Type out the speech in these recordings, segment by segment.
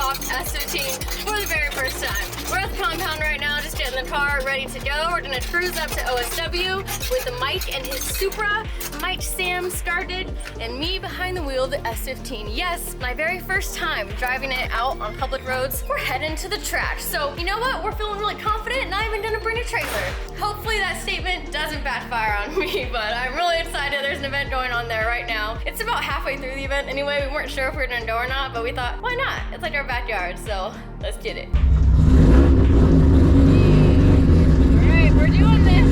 swapped S15 for the very first time. We're at the compound right now, just getting the car ready to go. We're gonna cruise up to OSW with Mike and his Supra, Mike, Sam, Scarlet, and me behind the wheel of the S15. Yes, my very first time driving it out on public roads. We're heading to the track. So you know what? We're feeling really confident, not even gonna bring a trailer. Hopefully that statement doesn't backfire on me, but I'm really excited. There's an event going on there right now. It's about halfway through the event anyway. We weren't sure if we were gonna go or not, but we thought, why not? It's like our backyard, so let's get it. All right, we're doing this.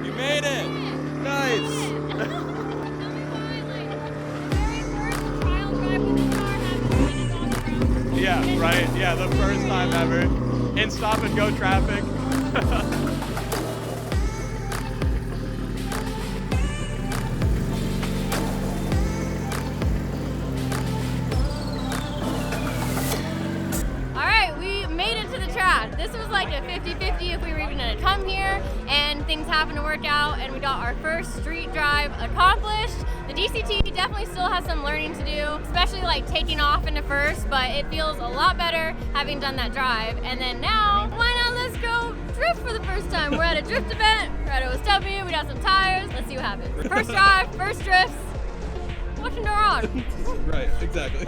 You made it! Nice! Yeah, right? Yeah, the first time ever. In stop and go traffic. This was like a 50-50 if we were even gonna come here, and things happened to work out and we got our first street drive accomplished. The DCT definitely still has some learning to do, especially like taking off into first, but it feels a lot better having done that drive. And then now, why not let's go drift for the first time. We're at a drift event, we're at OSW, we got some tires, let's see what happens. First drive, first drifts, watching door on. Right, exactly.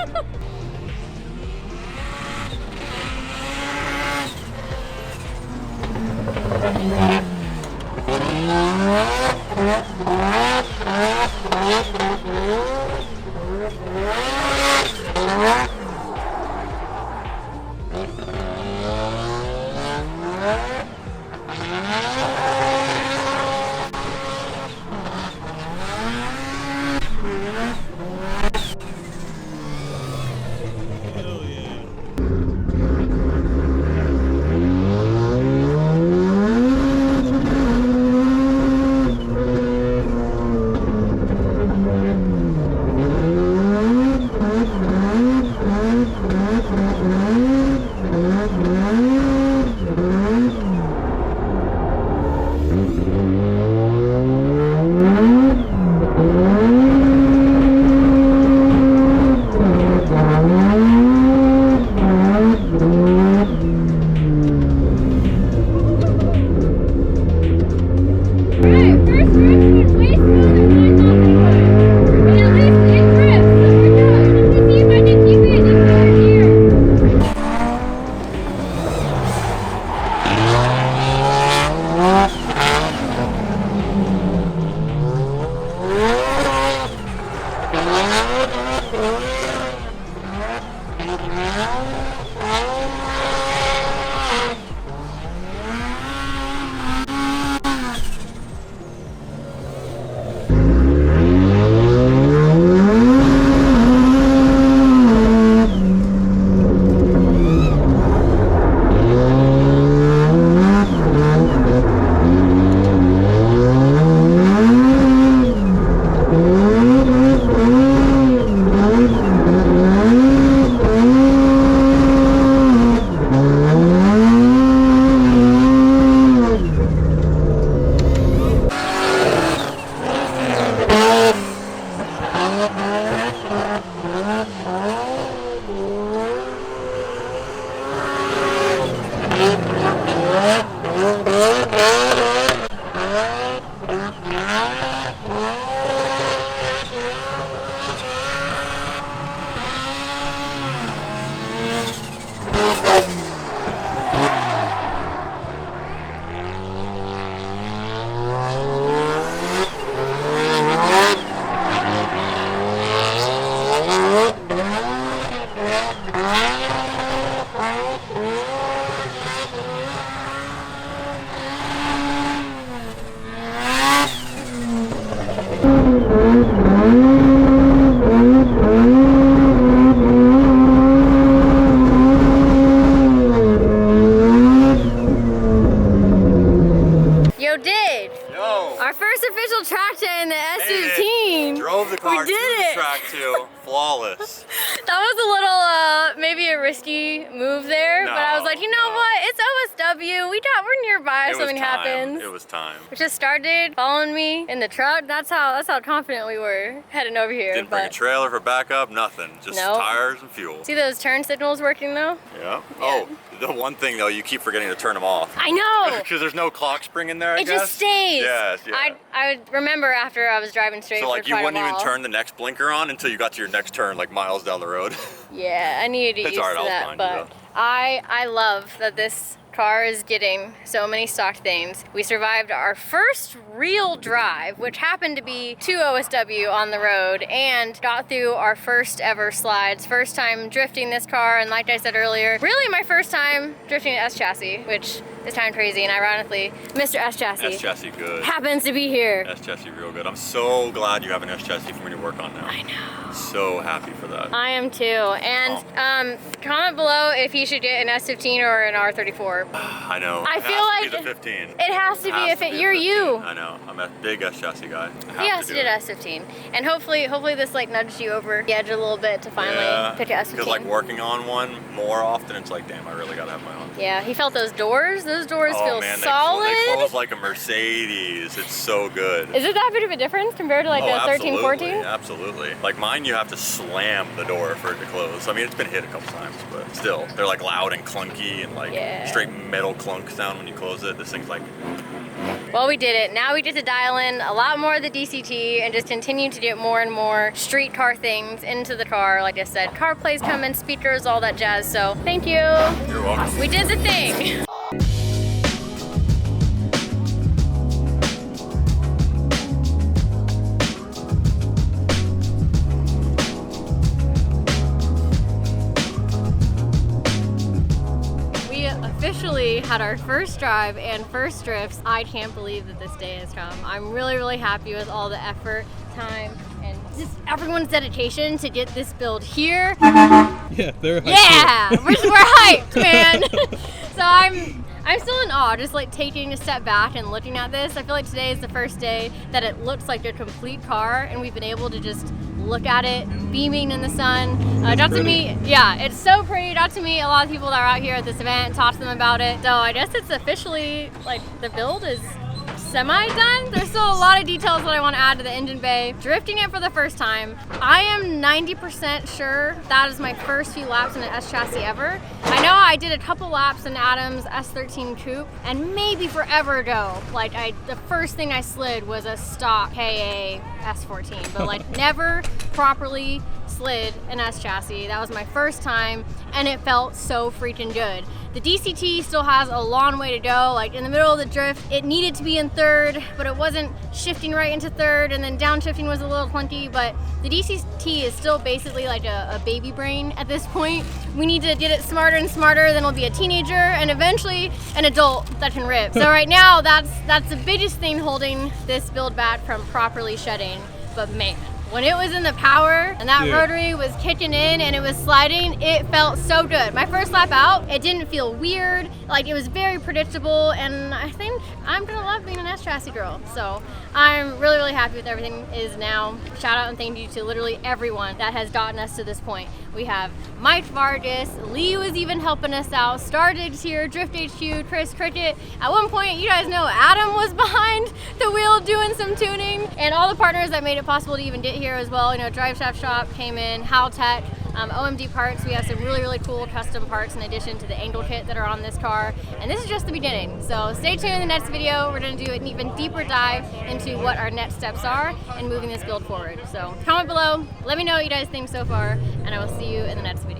Yo, did. Yo. Our first official track day in the S15. Drove the car We did to it. the track too. Flawless. That was a little, maybe a risky move there, but I was like, you know No. what? It's OSW. We're nearby if It was something time. happens. It was time. We just started following me in the truck. That's how confident we were heading over here. Didn't bring a but trailer for backup, nothing. Just Nope. tires and fuel. see those turn signals working though? Yeah. Oh, the one thing though, you keep forgetting to turn them off. I know. Because there's no clock spring in there, I It guess. just stays. Yes, yeah. I would remember after I was driving straight So for like you quite a wouldn't even while. turn the next blinker on until you got to your next turn, like miles down the road. Yeah, I needed to get It's used alright, to I'll that, find you, but though. I love that this car is getting so many stock things. We survived our first real drive, which happened to be to OSW on the road, and got through our first ever slides. First time drifting this car, and like I said earlier, really my first time drifting an S chassis, which is kind of crazy, and ironically, Mr. S chassis S chassis good. happens to be here. S chassis real good. I'm so glad you have an S chassis for me to work on now. I know. So happy for that. I am too. And comment below if you should get an S15 or an R34. I know. I It feel has like to be the 15. It has to be if you're you. I know. I'm a big S chassis guy. I He have has to do do it. an S15, and hopefully this like nudged you over the edge a little bit to finally pick an S15. Because like working on one more often, it's like, damn, I really gotta have my own. Yeah, he felt those doors. Those doors Oh feel man, solid. They close like a Mercedes. It's so good. Is it that bit of a difference compared to like a 13, 14? Absolutely. Like mine, you have to slam the door for it to close. I mean, it's been hit a couple times, but still, they're like loud and clunky and like Yeah. straight metal clunk sound when you close it. This thing's like, Well, we did it. Now we get to dial in a lot more of the DCT and just continue to get more and more street car things into the car. Like I said, car plays coming, speakers, all that jazz. So thank you. you're welcome. We did the thing. We officially had our first drive and first drifts. I can't believe that this day has come. I'm really, really happy with all the effort, time, and just everyone's dedication to get this build here. Yeah, they're Yeah, we're hyped, man. So I'm still in awe, just like taking a step back and looking at this. I feel like today is the first day that it looks like a complete car, and we've been able to just look at it beaming in the sun. Got to meet, yeah, it's so pretty. Got to meet a lot of people that are out here at this event, talk to them about it. So I guess it's officially like the build is semi-done. There's still a lot of details that I want to add to the engine bay. Drifting it for the first time. I am 90% sure that is my first few laps in an S chassis ever. I know I did a couple laps in Adam's S13 coupe, and maybe forever ago, like the first thing I slid was a stock KA S14, but like never properly slid an S chassis. That was my first time, and it felt so freaking good. The DCT still has a long way to go. Like in the middle of the drift, it needed to be in third, but it wasn't shifting right into third, and then downshifting was a little clunky, but the DCT is still basically like a baby brain at this point. We need to get it smarter and smarter, then it'll be a teenager, and eventually an adult that can rip. So right now, that's the biggest thing holding this build back from properly shedding, but man, when it was in the power and that rotary was kicking in and it was sliding, it felt so good. My first lap out, it didn't feel weird. Like it was very predictable, and I think I'm gonna love being an S chassis girl. So I'm really, really happy with everything is now. Shout out and thank you to literally everyone that has gotten us to this point. We have Mike Vargas, Lee was even helping us out, Started here, Drift HQ, Chris Cricket. At one point, you guys know Adam was behind the wheel doing some tuning, and all the partners that made it possible to even get here as well. You know, Drive Shaft Shop came in, Haltech, OMD Parts. We have some really, really cool custom parts in addition to the angle kit that are on this car. And this is just the beginning. So stay tuned in the next video. We're gonna do an even deeper dive into what our next steps are in moving this build forward. So comment below, let me know what you guys think so far, and I will see you in the next video.